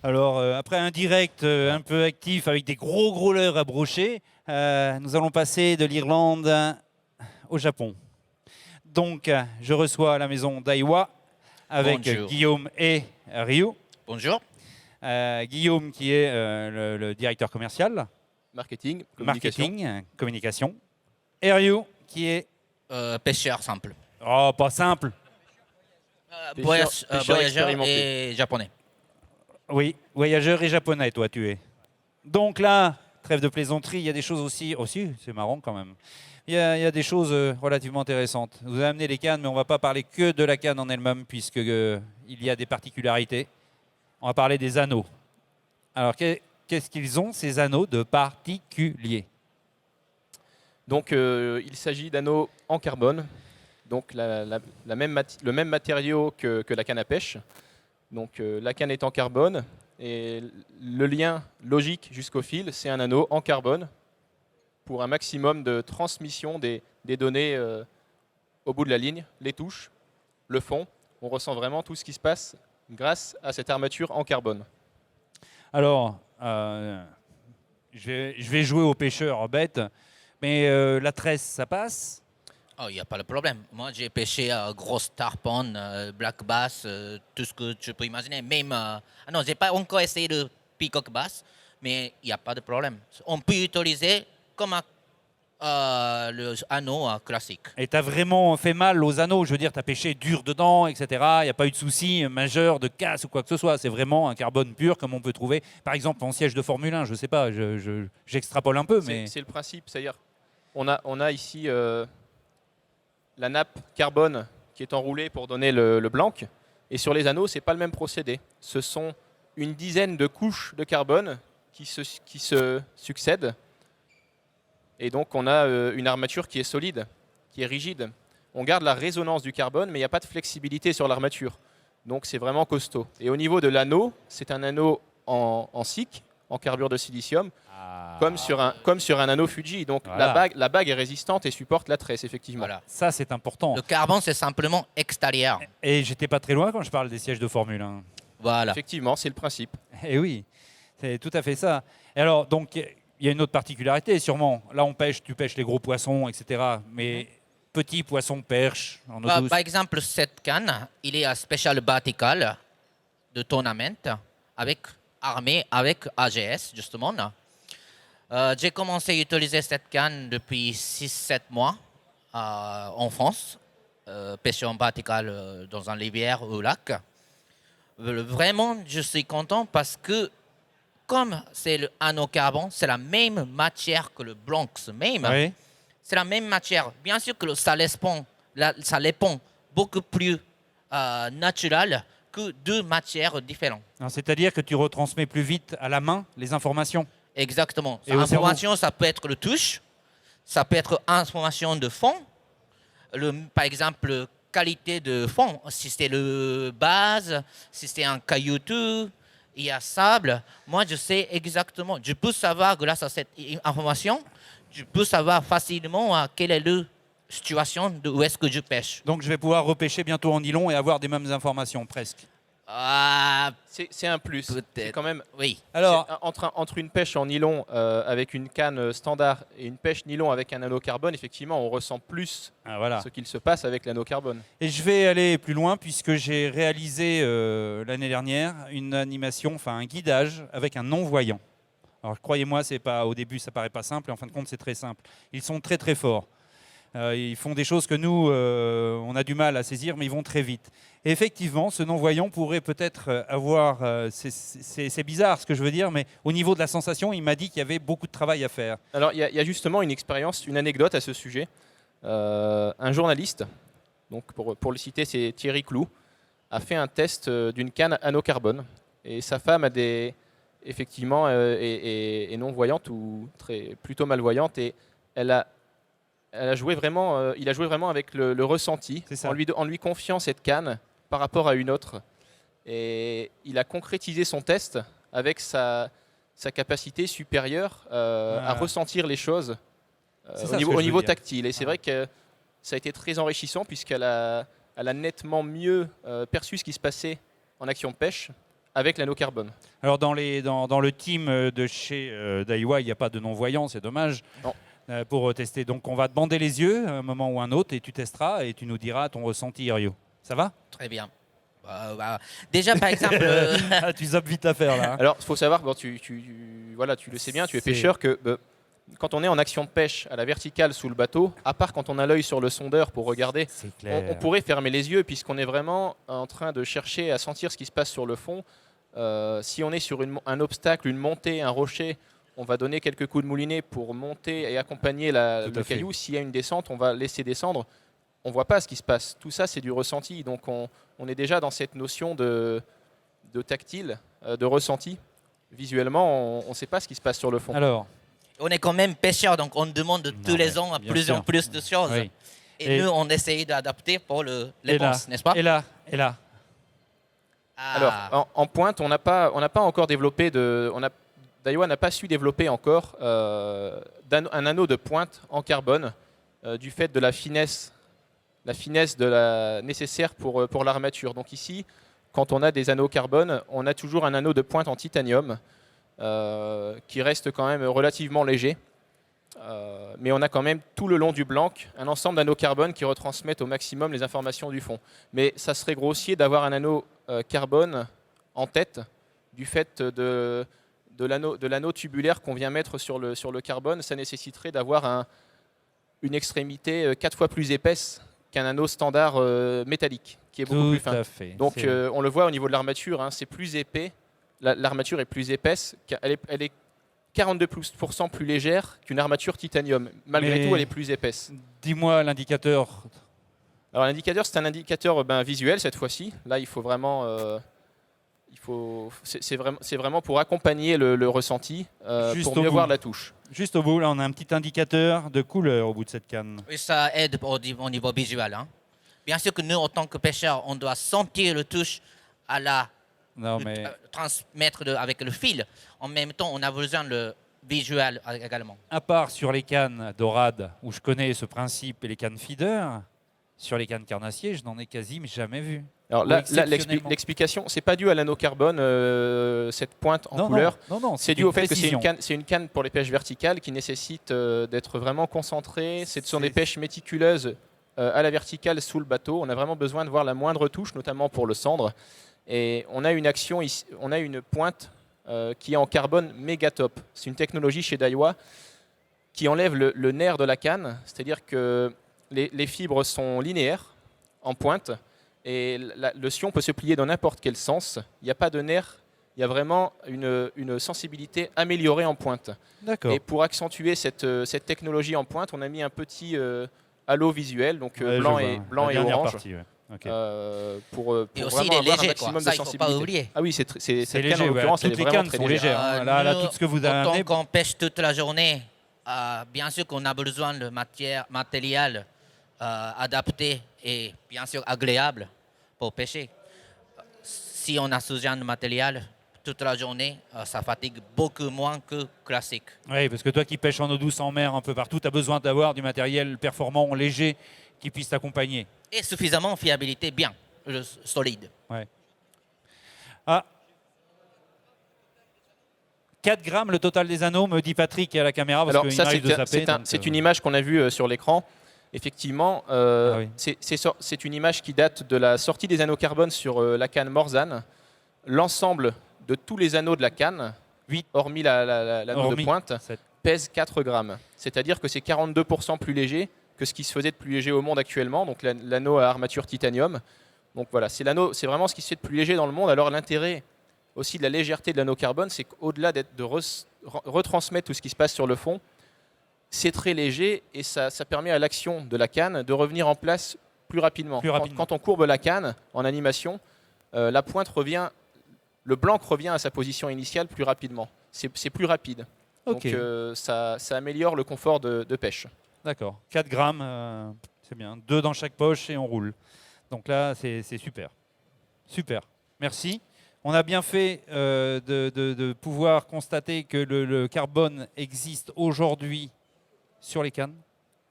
Alors, après un direct un peu actif avec des gros leurres à brocher, nous allons passer de l'Irlande au Japon. Donc, je reçois à la maison Daiwa avec Bonjour. Guillaume et Ryu. Bonjour. Guillaume qui est le directeur commercial, Marketing, communication. marketing, communication. Et Ryu qui est, Pêcheur simple. oh, pas simple, Pêcheur Voyageur expérimenté. et japonais. oui, voyageur et japonais, toi tu es. Donc là, trêve de plaisanterie, il y a des choses aussi c'est marrant quand même. Il y a des choses relativement intéressantes. Vous avez amené les cannes, mais on ne va pas parler que de la canne en elle-même, puisque il y a des particularités. On va parler des anneaux. Alors, qu'est-ce qu'ils ont, ces anneaux de particulier? Donc, il s'agit d'anneaux en carbone, donc le même matériau que la canne à pêche. Donc, la canne est en carbone et le lien logique jusqu'au fil, c'est un anneau en carbone pour un maximum de transmission des données au bout de la ligne, les touches, le fond. On ressent vraiment tout ce qui se passe grâce à cette armature en carbone. Alors, je vais jouer au pêcheur bête, mais la tresse, ça passe? Oh, il n'y a pas de problème. Moi, j'ai pêché grosse tarpon, black bass, tout ce que tu peux imaginer. Même, non, j'ai pas encore essayé de peacock bass, mais il n'y a pas de problème. On peut utiliser comme le anneau classique. Et tu as vraiment fait mal aux anneaux, je veux dire, tu as pêché dur dedans, etc. Il n'y a pas eu de souci majeur de casse ou quoi que ce soit. C'est vraiment un carbone pur comme on peut trouver, par exemple, en siège de Formule 1. Je ne sais pas, j'extrapole un peu, mais... C'est le principe, c'est-à-dire on a ici la nappe carbone qui est enroulée pour donner le blanc, et sur les anneaux, ce n'est pas le même procédé. Ce sont une dizaine de couches de carbone qui se succèdent, et donc on a une armature qui est solide, qui est rigide. On garde la résonance du carbone, mais il n'y a pas de flexibilité sur l'armature. Donc c'est vraiment costaud. Et au niveau de l'anneau, c'est un anneau en SiC, en carbure de silicium, comme sur un anneau Fuji. Donc Voilà. la bague est résistante et supporte la tresse, effectivement. Voilà. Ça, c'est important. Le carbone, c'est simplement extérieur. Et j'étais pas très loin quand je parle des sièges de Formule 1. Voilà. Effectivement, c'est le principe. Et oui, c'est tout à fait ça. Et alors, donc, il y a une autre particularité, sûrement. Là, tu pêches les gros poissons, etc. Mais petits poissons, perches, en eau douce. Par exemple, cette canne, il est un special vertical de tournament armé avec AGS, justement. J'ai commencé à utiliser cette canne depuis 6-7 mois en France, pêcher en vertical dans un rivière ou lac. Vraiment, je suis content parce que comme c'est le anneau carbone, c'est la même matière que le Bronx même. Oui. C'est la même matière. Bien sûr que ça répond beaucoup plus naturel que deux matières différentes. C'est-à-dire que tu retransmets plus vite à la main les informations. Exactement. Et au Information, ça peut être le touche, ça peut être information de fond, par exemple, qualité de fond, si c'est le base, si c'est un caillouteux, il y a sable. Moi, je sais exactement. Je peux savoir, grâce à cette information, je peux savoir facilement quelle est la situation de où est-ce que je pêche. Donc, je vais pouvoir repêcher bientôt en nylon et avoir des mêmes informations, presque. Ah, C'est un plus. C'est peut-être. quand même Oui. Alors, entre une pêche en nylon avec une canne standard et une pêche nylon avec un anneau carbone, effectivement, on ressent plus voilà. ce qu'il se passe avec l'anneau carbone. Et je vais aller plus loin puisque j'ai réalisé l'année dernière une animation, enfin un guidage avec un non-voyant. Alors croyez-moi, c'est pas au début ça paraît pas simple, et en fin de compte c'est très simple. Ils sont très très forts. Ils font des choses que nous on a du mal à saisir, mais ils vont très vite. Et effectivement, ce non-voyant pourrait peut-être avoir, c'est bizarre ce que je veux dire, mais au niveau de la sensation, il m'a dit qu'il y avait beaucoup de travail à faire. Alors, il y a justement une expérience, une anecdote à ce sujet. Un journaliste, donc pour le citer, c'est Thierry Clou, a fait un test d'une canne anneau carbone. Et sa femme effectivement, est non-voyante ou plutôt malvoyante. Et il a joué vraiment avec le ressenti, en lui confiant cette canne par rapport à une autre. Et il a concrétisé son test avec sa capacité supérieure à ressentir les choses au niveau tactile. Et c'est vrai que ça a été très enrichissant puisqu'elle a nettement mieux perçu ce qui se passait en action de pêche avec l'anneau carbone. Alors dans le team de chez Daiwa, il n'y a pas de non-voyant, c'est dommage. Non. Pour tester. Donc on va te bander les yeux à un moment ou un autre et tu testeras et tu nous diras ton ressenti, Irio. Ça va? Très bien. Déjà, par exemple, Ah, tu zappes vite l'affaire là. Hein. Alors, il faut savoir, bon, voilà, tu le sais bien, tu es pêcheur, que quand on est en action de pêche à la verticale sous le bateau, à part quand on a l'œil sur le sondeur pour regarder, C'est clair. on pourrait fermer les yeux puisqu'on est vraiment en train de chercher à sentir ce qui se passe sur le fond. Si on est sur un obstacle, une montée, un rocher, on va donner quelques coups de moulinet pour monter et accompagner Tout à le fait. caillou. S'il y a une descente, on va laisser descendre. On ne voit pas ce qui se passe. Tout ça, c'est du ressenti. Donc, on est déjà dans cette notion de tactile, de ressenti. Visuellement, on ne sait pas ce qui se passe sur le fond. Alors, on est quand même pêcheur, donc on demande tous les ans bien plus en sûr. plus de choses. oui. Et Et- nous, on essaye d'adapter pour Et l'éponge, n'est-ce pas? Et là, et là. Ah. Alors, en pointe, on n'a pas encore développé Daiwa n'a pas su développer encore un anneau de pointe en carbone du fait de la finesse nécessaire pour l'armature. Donc ici, quand on a des anneaux carbone, on a toujours un anneau de pointe en titanium qui reste quand même relativement léger. Mais on a quand même tout le long du blanc un ensemble d'anneaux carbone qui retransmettent au maximum les informations du fond. Mais ça serait grossier d'avoir un anneau carbone en tête du fait de l'anneau tubulaire qu'on vient mettre sur le carbone. Ça nécessiterait d'avoir une extrémité 4 fois plus épaisse qu'un anneau standard métallique, qui est beaucoup plus Tout fin. à fait. Donc C'est- on le voit au niveau de l'armature, hein, c'est plus épais. L'armature est plus épaisse. Elle est 42% plus légère qu'une armature titanium. Malgré Mais- tout, elle est plus épaisse. Dis-moi l'indicateur. Alors l'indicateur, c'est un indicateur visuel cette fois-ci. Là, il faut vraiment, c'est vraiment pour accompagner le ressenti, Juste pour au mieux bout. voir la touche. Juste au bout, là, on a un petit indicateur de couleur au bout de cette canne. Oui, ça aide au niveau visuel. Hein. Bien sûr que nous, en tant que pêcheurs, on doit sentir le touche à la Non, mais transmettre avec le fil. En même temps, on a besoin le visuel également. à part sur les cannes dorades, où je connais ce principe, et les cannes feeder, sur les cannes carnassiers, je n'en ai quasi jamais vu. Alors Ou là, exceptionnellement. l'explication, c'est pas dû à l'anneau carbone, cette pointe en Non, couleur. non, C'est dû au fait que c'est une canne pour les pêches verticales qui nécessite d'être vraiment concentrée. Ce sont des pêches méticuleuses à la verticale sous le bateau. On a vraiment besoin de voir la moindre touche, notamment pour le cendre. Et on a une action ici, on a une pointe qui est en carbone méga top. C'est une technologie chez Daiwa qui enlève le nerf de la canne, c'est-à-dire que les fibres sont linéaires en pointe et le sion peut se plier dans n'importe quel sens. Il n'y a pas de nerf, il y a vraiment une sensibilité améliorée en pointe. D'accord. Et pour accentuer cette technologie en pointe, on a mis un petit halo visuel, donc Ouais, blanc je et, vois. blanc La et dernière orange. partie, ouais. Ok. Pour Et aussi, vraiment il est avoir un léger, quoi. maximum Ça, de il ne faut pas sensibilité. oublier. Ah oui, C'est cette léger, canne en ouais. l'occurrence, elle Toutes est les vraiment cannes très sont légère. légères. Là, Nous, tout ce que vous avez autant amené, qu'on pêche toute la journée, bien sûr qu'on a besoin de matériel adapté et bien sûr agréable pour pêcher. Si on a ce genre de matériel toute la journée, ça fatigue beaucoup moins que classique. oui, parce que toi qui pêches en eau douce, en mer, un peu partout, tu as besoin d'avoir du matériel performant, léger, qui puisse t'accompagner. Et suffisamment de fiabilité bien, solide. Ah. 4 grammes le total des anneaux, me dit Patrick à la caméra, parce Alors qu'il ça, m'arrive de zapper. donc, c'est une image qu'on a vue sur l'écran. Effectivement, Ah oui. c'est une image qui date de la sortie des anneaux carbone sur la canne Morzane. L'ensemble de tous les anneaux de la canne, Huit. hormis l'anneau de hormis pointe, cette- pèse 4 grammes. C'est-à-dire que c'est 42% plus léger que ce qui se faisait de plus léger au monde actuellement, donc l'anneau à armature titanium. Donc voilà, c'est vraiment ce qui se fait de plus léger dans le monde. Alors l'intérêt aussi de la légèreté de l'anneau carbone, c'est qu'au-delà de retransmettre tout ce qui se passe sur le fond, c'est très léger et ça permet à l'action de la canne de revenir en place plus rapidement. Plus rapidement. Quand on courbe la canne en animation, la pointe revient, le blanc revient à sa position initiale plus rapidement. C'est plus rapide. Ok, Donc ça améliore le confort de pêche. d'accord. 4 grammes, c'est bien. 2 dans chaque poche et on roule. Donc là, c'est super. Super. Merci. On a bien fait de pouvoir constater que le carbone existe aujourd'hui sur les cannes.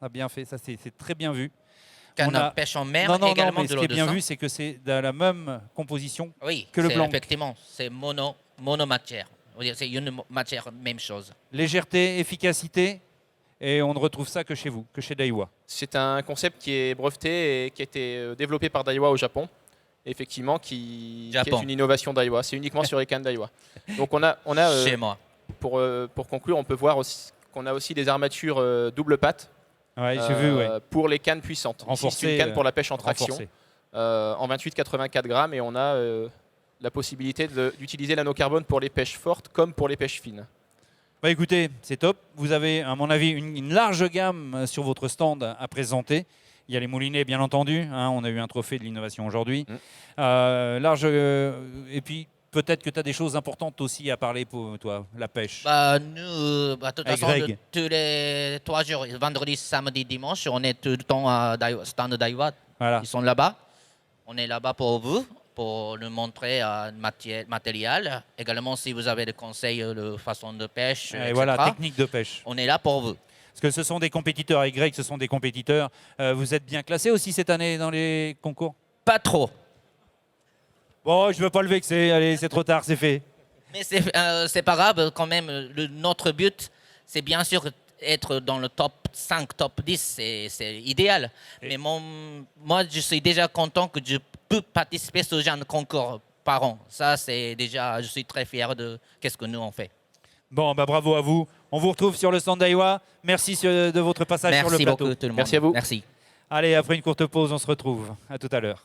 On a bien fait, ça c'est très bien vu. canne On à a- pêche en mer, Non, également mais de ce l'eau qui est de bien sang. vu, c'est que c'est de la même composition Oui, que le c'est blanc. effectivement, c'est monomatière. C'est une matière, même chose. Légèreté, efficacité, et on ne retrouve ça que chez vous, que chez Daiwa. C'est un concept qui est breveté et qui a été développé par Daiwa au Japon. Effectivement, qui est Japon. une innovation Daiwa. C'est uniquement sur les cannes Daiwa. Donc on a Chez moi. pour conclure, on peut voir aussi qu'on a aussi des armatures double patte Ouais, j'ai vu, ouais. pour les cannes puissantes. Ici, c'est Renforcé, une canne pour la pêche en traction renforcé. en 28,84 grammes et on a la possibilité d'utiliser l'anocarbone pour les pêches fortes comme pour les pêches fines. Bah écoutez, c'est top. Vous avez, à mon avis, une large gamme sur votre stand à présenter. Il y a les moulinets, bien entendu. Hein, on a eu un trophée de l'innovation aujourd'hui. Et puis, peut-être que tu as des choses importantes aussi à parler pour toi, la pêche. Nous, de toute Avec façon, Greg. tous les 3 jours, vendredi, samedi, dimanche, on est tout le temps à stand Daiwa. Voilà. Ils sont là-bas. On est là-bas pour vous, pour nous montrer matériel. Également, si vous avez des conseils de façon de pêche, Et etc., voilà, technique de pêche. on est là pour vous. Parce que ce sont des compétiteurs. Avec Greg, ce sont des compétiteurs. Vous êtes bien classé aussi cette année dans les concours? Pas trop. Bon, je ne veux pas le vexer. Allez, c'est trop tard, c'est fait. Mais c'est pas grave quand même. Notre but, c'est bien sûr être dans le top 5, top 10, c'est idéal. Mais moi, je suis déjà content que je peux participer à ce genre de concours par an. Ça, c'est déjà, je suis très fier de qu'est-ce que nous on fait. Bon, bah bravo à vous. On vous retrouve sur le stand Daiwa. Merci de votre passage sur le Merci plateau. beaucoup tout le monde. Merci à vous. Merci. Allez, après une courte pause, on se retrouve. À tout à l'heure.